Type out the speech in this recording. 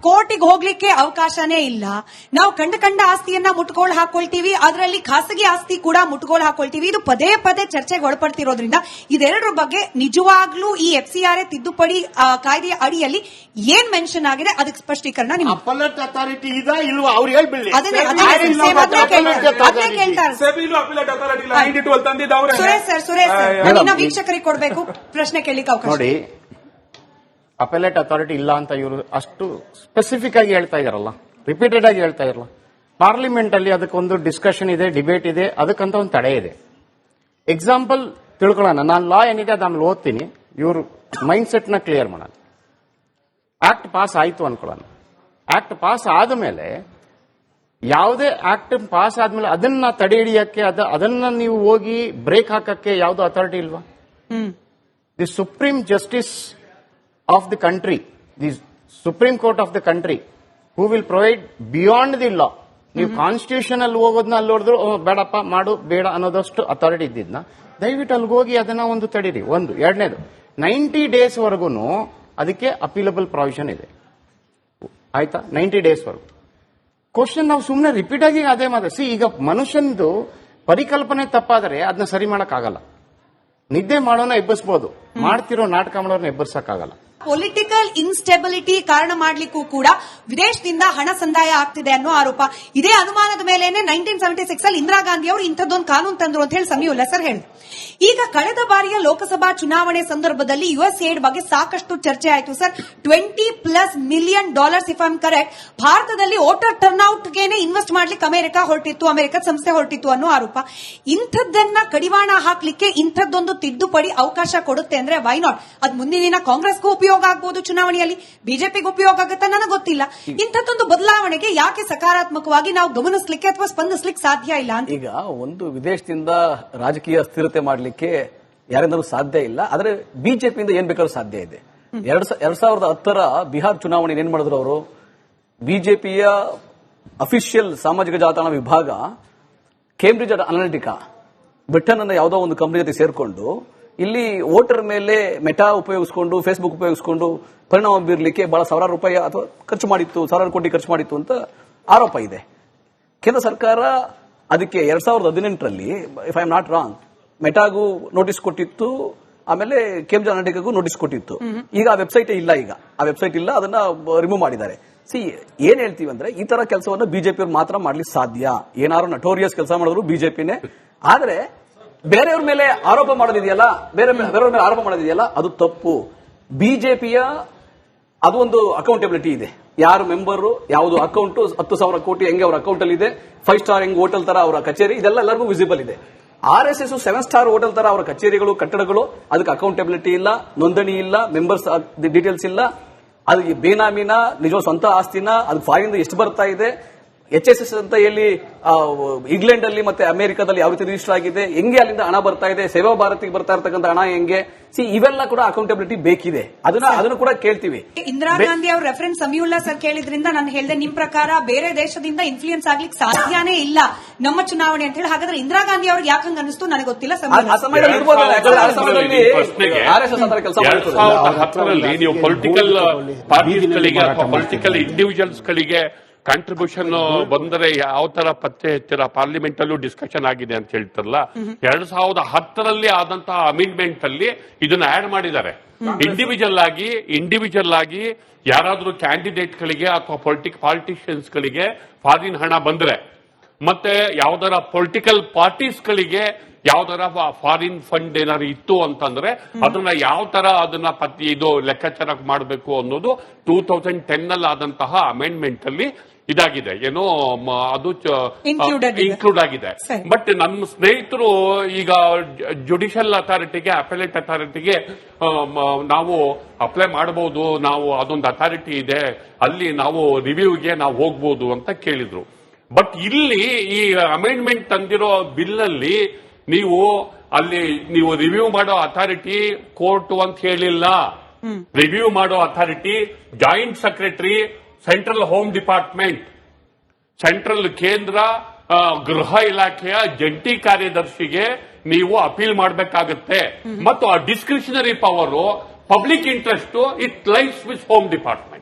ಕೋರ್ಟಿಗೆ ಹೋಗ್ಲಿಕ್ಕೆ ಅವಕಾಶನೇ ಇಲ್ಲ. ನಾವು ಕಂಡ ಆಸ್ತಿಯನ್ನ ಮುಟ್ಗೋಳು ಹಾಕೊಳ್ತೀವಿ, ಅದರಲ್ಲಿ ಖಾಸಗಿ ಆಸ್ತಿ ಕೂಡ ಮುಟ್ಗೋಳು ಹಾಕೊಳ್ತೀವಿ. ಇದು ಪದೇ ಪದೇ ಚರ್ಚೆಗೆ ಒಳಪಡ್ತಿರೋದ್ರಿಂದ ಇದೆರಡರ ಬಗ್ಗೆ ನಿಜವಾಗ್ಲೂ ಈ FCRA ತಿದ್ದುಪಡಿ ಕಾಯ್ದೆಯ ಅಡಿಯಲ್ಲಿ ಏನ್ ಮೆನ್ಷನ್ ಆಗಿದೆ ಅದಕ್ಕೆ ಸ್ಪಷ್ಟೀಕರಣ ನಿಮ್ಮ ಅಪಲೇಟ್ ಅಥಾರಿಟಿ ಇದೆ ಇಲ್ವಾ ಅವ್ರು ಹೇಳ್ಬಿಡಿ. ಅದನ್ನೇ ಕೇಳ್ತಾರೆ ಸುರೇಶ್ ಸರ್ ವೀಕ್ಷಕರಿಗೆ ಕೊಡ್ಬೇಕು ಪ್ರಶ್ನೆ ಕೇಳಲಿಕ್ಕೆ ಅವಕಾಶ. ನೋಡಿ, ಅಪೆಲೇಟ್ ಅಥಾರಿಟಿ ಇಲ್ಲ ಅಂತ ಇವರು ಅಷ್ಟು ಸ್ಪೆಸಿಫಿಕ್ ಆಗಿ ಹೇಳ್ತಾ ಇದಾರಲ್ಲ, ರಿಪೀಟೆಡ್ ಆಗಿ ಹೇಳ್ತಾ ಇರಲ್ಲ. ಪಾರ್ಲಿಮೆಂಟ್ ಅಲ್ಲಿ ಅದಕ್ಕೊಂದು ಡಿಸ್ಕಷನ್ ಇದೆ, ಡಿಬೇಟ್ ಇದೆ, ಅದಕ್ಕಂತ ಒಂದು ತಡೆ ಇದೆ. ಎಕ್ಸಾಂಪಲ್ ತಿಳ್ಕೊಳ್ಳೋಣ, ನಾನು ಲಾ ಏನಿದೆ ಅದನ್ನು ಓದ್ತೀನಿ, ಇವರು ಮೈಂಡ್ ಸೆಟ್ ನ ಕ್ಲಿಯರ್ ಮಾಡೋಣ. ಆಕ್ಟ್ ಪಾಸ್ ಆಯ್ತು ಅನ್ಕೊಳ್ಳೋಣ. ಆಕ್ಟ್ ಪಾಸ್ ಆದ್ಮೇಲೆ ಯಾವುದೇ ಆಕ್ಟ್ ಪಾಸ್ ಆದ್ಮೇಲೆ ಅದನ್ನ ತಡೆ ಹಿಡಿಯಕ್ಕೆ ಅದನ್ನ ನೀವು ಹೋಗಿ ಬ್ರೇಕ್ ಹಾಕಕ್ಕೆ ಯಾವ್ದು ಅಥಾರಿಟಿ ಇಲ್ವಾ? The supreme justice of the country, the Supreme Court of the country, who will provide beyond the law. ನೀವು ಕಾನ್ಸ್ಟಿಟ್ಯೂಷನ್ ಹೋಗೋದನ್ನ ಅಲ್ಲಿ ನೋಡಿದ್ರು ಬೇಡಪ್ಪ ಮಾಡು ಬೇಡ ಅನ್ನೋದಷ್ಟು ಅಥಾರಿಟಿ ಇದ್ದಿದ್ನ ದಯವಿಟ್ಟು ಅಲ್ಲಿಗೆ ಹೋಗಿ ಅದನ್ನ ಒಂದು ತಡೀರಿ. ಒಂದು. ಎರಡನೇದು, 90 days ವರೆಗೂ ಅದಕ್ಕೆ ಅಪೀಲಬಲ್ ಪ್ರಾವಿಷನ್ ಇದೆ. ಆಯ್ತಾ? 90 days ವರೆಗೂ. ಕ್ವಶನ್ ನಾವು ಸುಮ್ಮನೆ ರಿಪೀಟ್ ಆಗಿ ಅದೇ ಮಾತಾಡಿ. ಈಗ ಮನುಷ್ಯನದು ಪರಿಕಲ್ಪನೆ ತಪ್ಪಾದರೆ ಅದನ್ನ ಸರಿ ಮಾಡಕ್ಕಾಗಲ್ಲ. ನಿದ್ದೆ ಮಾಡೋನ ಎಬ್ಬರಿಸಬಹುದು, ಮಾಡ್ತಿರೋ ನಾಟಕ ಮಾಡೋರ್ನ ಎಬ್ಬರಿಸಕ್ಕಾಗಲ್ಲ. ಪೊಲಿಟಿಕಲ್ ಇನ್ಸ್ಟೆಬಿಲಿಟಿ ಕಾರಣ ಮಾಡಲಿಕ್ಕೂ ಕೂಡ ವಿದೇಶದಿಂದ ಹಣ ಸಂದಾಯ ಆಗ್ತಿದೆ ಅನ್ನೋ ಆರೋಪ. ಇದೇ ಅನುಮಾನದ ಮೇಲೇನೆ 1976 ಅಲ್ಲಿ ಇಂದಿರಾ ಗಾಂಧಿ ಅವರು ಇಂಥದ್ದೊಂದು ಕಾನೂನು ತಂದ್ರು ಅಂತ ಹೇಳಿ ಸಮೀವುಲ್ಲಾ ಸರ್ ಹೇಳಿದ್ರು. ಈಗ ಕಳೆದ ಬಾರಿಯ ಲೋಕಸಭಾ ಚುನಾವಣೆ ಸಂದರ್ಭದಲ್ಲಿ USAID ಬಗ್ಗೆ ಸಾಕಷ್ಟು ಚರ್ಚೆ ಆಯಿತು sir. $20+ million if I am correct, ಭಾರತದಲ್ಲಿ ವೋಟರ್ ಟರ್ನ್ಔಟ್ ಗೆನೆ ಇನ್ವೆಸ್ಟ್ ಮಾಡ್ಲಿಕ್ಕೆ ಅಮೆರಿಕ ಸಂಸ್ಥೆ ಹೊರಟಿತ್ತು ಅನ್ನೋ ಆರೋಪ. ಇಂಥದ್ದನ್ನ ಕಡಿವಾಣ ಹಾಕ್ಲಿಕ್ಕೆ ಇಂಥದ್ದೊಂದು ತಿದ್ದುಪಡಿ ಅವಕಾಶ ಕೊಡುತ್ತೆ ಅಂದ್ರೆ ವೈ ನಾಟ್? ಅದು ಮುಂದಿನ ದಿನ ಕಾಂಗ್ರೆಸ್ಗೂ ಉಪಯೋಗ ಆಗಬಹುದು, ಚುನಾವಣೆಯಲ್ಲಿ ಬಿಜೆಪಿಗೆ ಉಪಯೋಗ ಆಗುತ್ತೆ, ನನಗೆ ಗೊತ್ತಿಲ್ಲ. ಇಂಥದ್ದೊಂದು ಬದಲಾವಣೆಗೆ ಯಾಕೆ ಸಕಾರಾತ್ಮಕವಾಗಿ ನಾವು ಗಮನಿಸಲಿಕ್ಕೆ ಅಥವಾ ಸ್ಪಂದಿಸಲಿಕ್ಕೆ ಸಾಧ್ಯ ಇಲ್ಲ ಅಂತ? ಈಗ ಒಂದು ವಿದೇಶದಿಂದ ರಾಜಕೀಯ ಸ್ಥಿರತೆ ಮಾಡಲಿಕ್ಕೆ ಯಾರಿಂದಲೂ ಸಾಧ್ಯ ಇಲ್ಲ, ಆದ್ರೆ ಬಿಜೆಪಿಯಿಂದ ಏನ್ ಬೇಕಾದ್ರೂ ಸಾಧ್ಯ ಇದೆ. 2010 ಬಿಹಾರ್ ಚುನಾವಣೆ ಏನ್ ಮಾಡಿದ್ರು ಅವರು? ಬಿಜೆಪಿಯ ಅಫಿಷಿಯಲ್ ಸಾಮಾಜಿಕ ಜಾಲತಾಣ ವಿಭಾಗ ಕೇಂಬ್ರಿಡ್ಜ್ ಅನಾಲಿಟಿಕಾ ಬ್ರಿಟನ್ ಅನ್ನ ಯಾವುದೋ ಒಂದು ಕಂಪನಿ ಜೊತೆ ಸೇರ್ಕೊಂಡು ಇಲ್ಲಿ ವೋಟರ್ ಮೇಲೆ ಮೆಟಾ ಉಪಯೋಗಿಸಿಕೊಂಡು ಫೇಸ್ಬುಕ್ ಉಪಯೋಗಿಸಿಕೊಂಡು ಪರಿಣಾಮ ಬೀರಲಿಕ್ಕೆ ಬಹಳ ಸಾವಿರಾರು ರೂಪಾಯಿ ಅಥವಾ ಖರ್ಚು ಮಾಡಿತ್ತು, ಸಾವಿರಾರು ಕೋಟಿ ಖರ್ಚು ಮಾಡಿತ್ತು ಅಂತ ಆರೋಪ ಇದೆ. ಕೇಂದ್ರ ಸರ್ಕಾರ ಅದಕ್ಕೆ 2018ರಲ್ಲಿ if I am not wrong ಮೆಟಾಗೂ ನೋಟಿಸ್ ಕೊಟ್ಟಿತ್ತು, ಆಮೇಲೆ ಕೇಂಬ್ರಿಡ್ಜ್ ಅನಾಲಿಟಿಕಾಗೂ ನೋಟಿಸ್ ಕೊಟ್ಟಿತ್ತು. ಈಗ ಆ ವೆಬ್ಸೈಟ್ ಇಲ್ಲ, ಅದನ್ನ ರಿಮೂವ್ ಮಾಡಿದ್ದಾರೆ. ಏನ್ ಹೇಳ್ತೀವಿ ಅಂದ್ರೆ ಈ ತರ ಕೆಲಸವನ್ನು ಬಿಜೆಪಿ ಮಾತ್ರ ಮಾಡ್ಲಿಕ್ಕೆ ಸಾಧ್ಯ. ಏನಾದ್ರು ನಟೋರಿಯಸ್ ಕೆಲಸ ಮಾಡಿದ್ರು ಬಿಜೆಪಿನೇ. ಆದ್ರೆ ಬೇರೆಯವ್ರ ಮೇಲೆ ಆರೋಪ ಮಾಡೋದಿದೆಯಲ್ಲ ಅದು ತಪ್ಪು. ಬಿಜೆಪಿಯ ಅದು ಒಂದು ಅಕೌಂಟಬಿಲಿಟಿ ಇದೆ. ಯಾರು ಮೆಂಬರ್, ಯಾವುದು ಅಕೌಂಟ್, 10,000 ಕೋಟಿ ಹೆಂಗೆ ಅವ್ರ ಅಕೌಂಟ್ ಅಲ್ಲಿ ಇದೆ, 5 ಸ್ಟಾರ್ ಹೆಂಗ್ ಹೋಟೆಲ್ ತರ ಅವರ ಕಚೇರಿ, ಇದೆಲ್ಲ ಎಲ್ಲರಿಗೂ ವಿಸಿಬಲ್ ಇದೆ. RSS 7 ಸ್ಟಾರ್ ಹೋಟೆಲ್ ತರ ಅವರ ಕಚೇರಿಗಳು, ಕಟ್ಟಡಗಳು, ಅದಕ್ಕೆ ಅಕೌಂಟಬಿಲಿಟಿ ಇಲ್ಲ, ನೋಂದಣಿ ಇಲ್ಲ, ಮೆಂಬರ್ಸ್ ಡೀಟೇಲ್ಸ್ ಇಲ್ಲ. ಅದಕ್ಕೆ ಬೇನಾಮಿನ ನಿಜ ಸ್ವಂತ ಆಸ್ತಿನ, ಅದು ಫಾರಿನ್ ಎಷ್ಟು ಬರ್ತಾ ಇದೆ, HSS ಅಂತ ಹೇಳಿ ಇಂಗ್ಲೆಂಡ್ ಅಲ್ಲಿ ಮತ್ತೆ ಅಮೆರಿಕದಲ್ಲಿ ಯಾವ ರೀತಿ ರಿಜಿಸ್ಟರ್ ಆಗಿದೆ, ಹೆಂಗೆ ಅಲ್ಲಿಂದ ಹಣ ಬರ್ತಾ ಇದೆ, ಸೇವಾ ಭಾರತಿಗೆ ಬರ್ತಾ ಇರ್ತಕ್ಕಂಥ ಹಣ ಹೆಂಗೆ, ಇವೆಲ್ಲ ಕೂಡ ಅಕೌಂಟಬಿಲಿಟಿ ಬೇಕಿದೆ. ಅದನ್ನು ಕೂಡ ಕೇಳ್ತೀವಿ. ಇಂದಿರಾ ಗಾಂಧಿ ಅವರು ರೆಫರೆನ್ಸ್ ಸಮೀವುಲ್ಲಾ ಸರ್ ಕೇಳಿದ್ರಿಂದ ನಾನು ಹೇಳಿದೆ, ನಿಮ್ ಪ್ರಕಾರ ಬೇರೆ ದೇಶದಿಂದ ಇನ್ಫ್ಲೂಯೆನ್ಸ್ ಆಗ್ಲಿಕ್ಕೆ ಸಾಧ್ಯನೇ ಇಲ್ಲ ನಮ್ಮ ಚುನಾವಣೆ ಅಂತ ಹೇಳಿ. ಹಾಗಾದ್ರೆ ಇಂದಿರಾ ಗಾಂಧಿ ಅವ್ರಿಗೆ ಯಾಕಂಗ ಅನಿಸ್ತು ನನಗೆ ಗೊತ್ತಿಲ್ಲ. ನೀವು ಪೊಲಿಟಿಕಲ್ ಪಾರ್ಟೀಸ್ಗಳಿಗೆ ಅಥವಾ ಪೊಲಿಟಿಕಲ್ ಇಂಡಿವಿಜುವಲ್ಸ್ಗಳಿಗೆ ಕಾಂಟ್ರಿಬ್ಯೂಷನ್ ಬಂದರೆ ಯಾವ ತರ ಪತ್ತೆ ಹಚ್ಚಿರ ಪಾರ್ಲಿಮೆಂಟ್ ಅಲ್ಲೂ ಡಿಸ್ಕಷನ್ ಆಗಿದೆ ಅಂತ ಹೇಳ್ತಾರಲ್ಲ. 2010ರಲ್ಲಿ ಆದಂತಹ ಅಮೆಂಡ್ಮೆಂಟ್ ಅಲ್ಲಿ ಇದನ್ನ ಆಡ್ ಮಾಡಿದ್ದಾರೆ. ಇಂಡಿವಿಜುವಲ್ ಆಗಿ ಯಾರಾದ್ರೂ ಕ್ಯಾಂಡಿಡೇಟ್ ಗಳಿಗೆ ಅಥವಾ ಪಾಲಿಟಿಷಿಯನ್ಸ್ ಗಳಿಗೆ ಫಾರಿನ್ ಹಣ ಬಂದ್ರೆ, ಮತ್ತೆ ಯಾವ್ದಾರ ಪೊಲಿಟಿಕಲ್ ಪಾರ್ಟೀಸ್ ಗಳಿಗೆ ಯಾವ್ದಾರ ಫಾರಿನ್ ಫಂಡ್ ಏನಾದ್ರು ಇತ್ತು ಅಂತಂದ್ರೆ ಅದನ್ನ ಯಾವ ತರ ಅದನ್ನ ಇದು ಲೆಕ್ಕಾಚಾರ ಮಾಡಬೇಕು ಅನ್ನೋದು 2010 ಆದಂತಹ ಅಮೆಂಡ್ಮೆಂಟ್ ಅಲ್ಲಿ ಇದಾಗಿದೆ. ಏನೋ ಅದು ಇನ್ಕ್ಲೂಡ್ ಆಗಿದೆ. ಬಟ್ ನಮ್ಮ ಸ್ನೇಹಿತರು ಈಗ ಜುಡಿಷಿಯಲ್ ಅಥಾರಿಟಿಗೆ, ಅಪೆಲೇಟ್ ಅಥಾರಿಟಿಗೆ ನಾವು ಅಪ್ಲೈ ಮಾಡಬಹುದು, ನಾವು ಅದೊಂದು ಅಥಾರಿಟಿ ಇದೆ, ಅಲ್ಲಿ ನಾವು ರಿವ್ಯೂಗೆ ನಾವು ಹೋಗ್ಬೋದು ಅಂತ ಕೇಳಿದ್ರು. ಬಟ್ ಇಲ್ಲಿ ಈ ಅಮೆಂಡ್ಮೆಂಟ್ ತಂದಿರೋ ಬಿಲ್ ಅಲ್ಲಿ ನೀವು ರಿವ್ಯೂ ಮಾಡೋ ಅಥಾರಿಟಿ ಕೋರ್ಟ್ ಅಂತ ಹೇಳಿಲ್ಲ. ರಿವ್ಯೂ ಮಾಡೋ authority joint secretary, central home department, central ಕೇಂದ್ರ ಗೃಹ ಇಲಾಖೆಯ ಜಂಟಿ ಕಾರ್ಯದರ್ಶಿಗೆ ನೀವು ಅಪೀಲ್ ಮಾಡಬೇಕಾಗುತ್ತೆ. ಮತ್ತು ಆ discretionary power, public interest, it lies with home department.